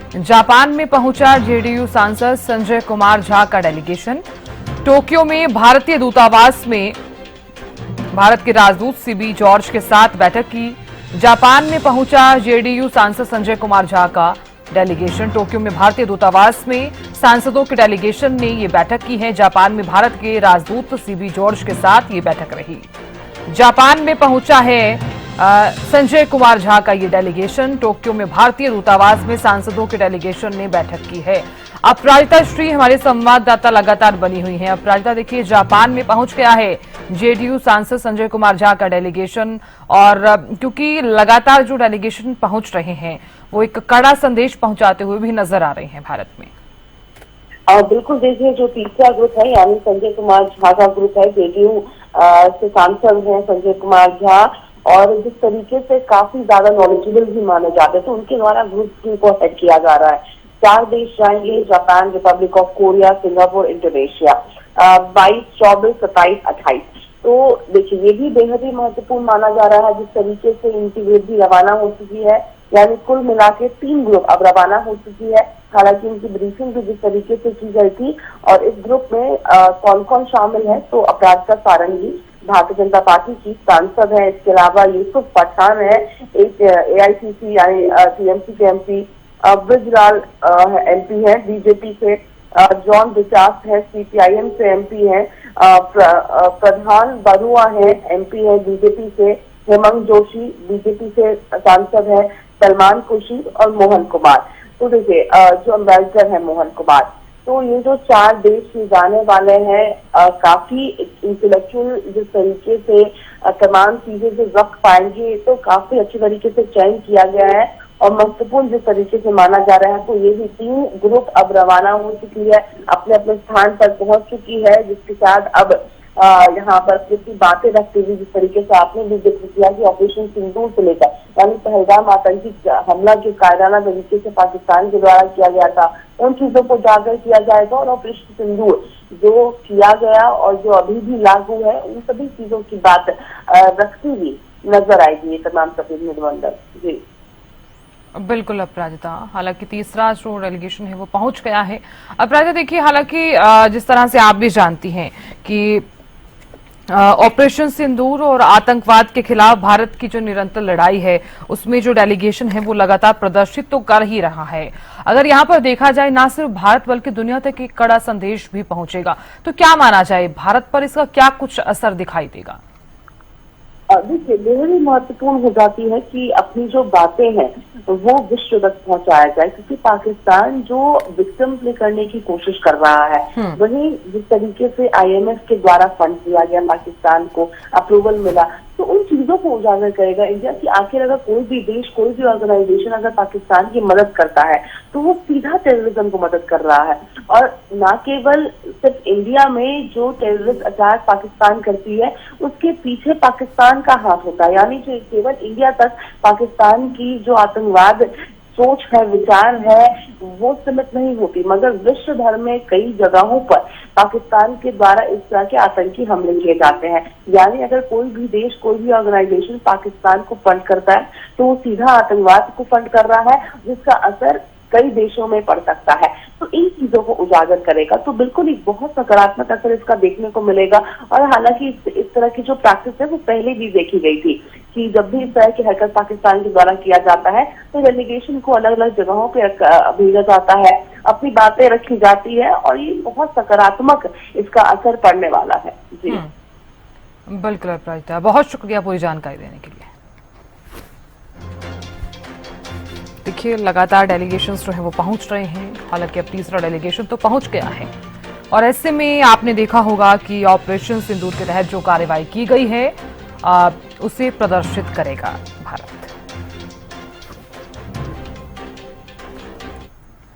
Japan में पहुंचा JDU सांसद संजय कुमार झा का डेलीगेशन। टोक्यो में भारतीय दूतावास में भारत के राजदूत सीबी जॉर्ज के साथ बैठक की। जापान में पहुंचा जेडीयू सांसद संजय कुमार झा का डेलीगेशन। टोक्यो में भारतीय दूतावास में सांसदों के डेलीगेशन ने ये बैठक की है। जापान में भारत के राजदूत सीबी जॉर्ज के साथ ये बैठक रही। जापान में पहुंचा है संजय कुमार झा का ये डेलीगेशन। टोक्यो में भारतीय दूतावास में सांसदों के डेलीगेशन ने बैठक की है। अपराजिता श्री हमारे संवाददाता लगातार बनी हुई हैं। अपराजिता, देखिए जापान में पहुंच गया है जेडीयू सांसद संजय कुमार झा का डेलीगेशन, और क्योंकि लगातार जो डेलीगेशन पहुंच रहे हैं वो एक कड़ा संदेश पहुंचाते हुए भी नजर आ रहे हैं भारत में। बिल्कुल, देखिए जो तीसरा ग्रुप है यानी संजय कुमार झा का ग्रुप है, जेडीयू से सांसद हैं संजय कुमार झा, और जिस तरीके से काफी ज्यादा नॉलेजेबल भी माने जाते हैं, तो उनके द्वारा ग्रुप को हेड किया जा रहा है। 4 देश जाएंगे, Japan, Republic of Korea, Singapore, Indonesia, 22, 24, 27, 28। तो देखिए ये भी बेहद ही महत्वपूर्ण माना जा रहा है जिस तरीके से इनकी ग्रुप भी रवाना हो चुकी है, यानी कुल मिला के 3 ग्रुप अब रवाना हो चुकी है। हालांकि उनकी ब्रीफिंग भी जिस तरीके से की गई थी, और इस ग्रुप में कौन कौन शामिल है, तो अपराजिता सारंगी भारतीय जनता पार्टी की सांसद है, इसके अलावा यूसुफ पठान है, एक एआईसीसी यानी टीएमसी के एमपी, ब्रजलाल एमपी है बीजेपी से, जॉन बिचास है सीपीआईएम से एमपी है, प्रधान बरुआ है एमपी है बीजेपी से, हेमंत जोशी बीजेपी से सांसद है, सलमान खुर्शीद और मोहन कुमार। तो देखिए जो अम्बेसडर है मोहन कुमार। तो ये जो 4 देश जाने वाले हैं, काफी इंटेलेक्चुअल जिस तरीके से तमाम चीजें जो रख पाएंगे, तो काफी अच्छे तरीके से चयन किया गया है और महत्वपूर्ण जिस तरीके से माना जा रहा है। तो ये भी 3 ग्रुप अब रवाना हो चुकी है, अपने अपने स्थान पर पहुंच चुकी है, जिसके साथ अब यहाँ पर कितनी बातें रखते हुए जिस तरीके से आपने भी जिक्र किया कि ऑपरेशन सिंदूर से लेकर यानी पहलगाम आतंकी हमला जो कायराना तरीके से पाकिस्तान के द्वारा किया गया था, उन चीजों को उजागर किया जाएगा, और ऑपरेशन सिंदूर जो किया गया और जो अभी भी लागू है, उन सभी चीजों की बात रखती हुई नजर आएगी ये तमाम प्रतिनिधिमंडल। जी बिल्कुल अपराजिता, हालांकि तीसरा जो डेलीगेशन है वो पहुंच गया है। अपराजिता देखिए, हालांकि जिस तरह से आप भी जानती हैं कि ऑपरेशन सिंदूर और आतंकवाद के खिलाफ भारत की जो निरंतर लड़ाई है उसमें जो डेलीगेशन है वो लगातार प्रदर्शित तो कर ही रहा है। अगर यहाँ पर देखा जाए ना सिर्फ भारत बल्कि दुनिया तक एक कड़ा संदेश भी पहुंचेगा, तो क्या माना जाए भारत पर इसका क्या कुछ असर दिखाई देगा? देखिए बेहद ही महत्वपूर्ण हो जाती है कि अपनी जो बातें हैं वो विश्व तक पहुंचाया जाए, क्योंकि पाकिस्तान जो विक्टिम प्ले करने की कोशिश कर रहा है, वहीं जिस तरीके से आईएमएफ के द्वारा फंड दिया गया पाकिस्तान को, अप्रूवल मिला, तो उन चीजों को उजागर करेगा इंडिया कि आखिर अगर कोई भी देश, कोई भी ऑर्गेनाइजेशन अगर पाकिस्तान की मदद करता है तो वो सीधा टेररिज्म को मदद कर रहा है। और न केवल सिर्फ इंडिया में जो टेररिस्ट अटैक पाकिस्तान करती है उसके पीछे पाकिस्तान का हाथ होता है, यानी जो केवल इंडिया तक पाकिस्तान की जो आतंकवाद सोच है, विचार है, वो सीमित नहीं होती, मगर विश्व भर में कई जगहों पर पाकिस्तान के द्वारा इस तरह के आतंकी हमले किए जाते हैं। यानी अगर कोई भी देश, कोई भी ऑर्गेनाइजेशन पाकिस्तान को फंड करता है तो वो सीधा आतंकवाद को फंड कर रहा है, जिसका असर कई देशों में पड़ सकता है। तो इन चीजों को उजागर करेगा तो बिल्कुल एक बहुत सकारात्मक असर इसका देखने को मिलेगा। और हालांकि इस तरह की जो प्रैक्टिस है वो पहले भी देखी गई थी कि जब भी इस तरह की हरकत पाकिस्तान के द्वारा किया जाता है तो डेलीगेशन को अलग अलग जगहों पे भेजा जाता है, अपनी बातें रखी जाती है, और ये बहुत सकारात्मक इसका असर पड़ने वाला है। जी बिल्कुल अपराजिता, बहुत शुक्रिया पूरी जानकारी देने के लिए। देखिए लगातार डेलीगेशंस जो है वो पहुंच रहे हैं, हालांकि अब तीसरा डेलीगेशन तो पहुंच गया है, और ऐसे में आपने देखा होगा कि ऑपरेशन सिंदूर के तहत जो कार्रवाई की गई है उसे प्रदर्शित करेगा भारत।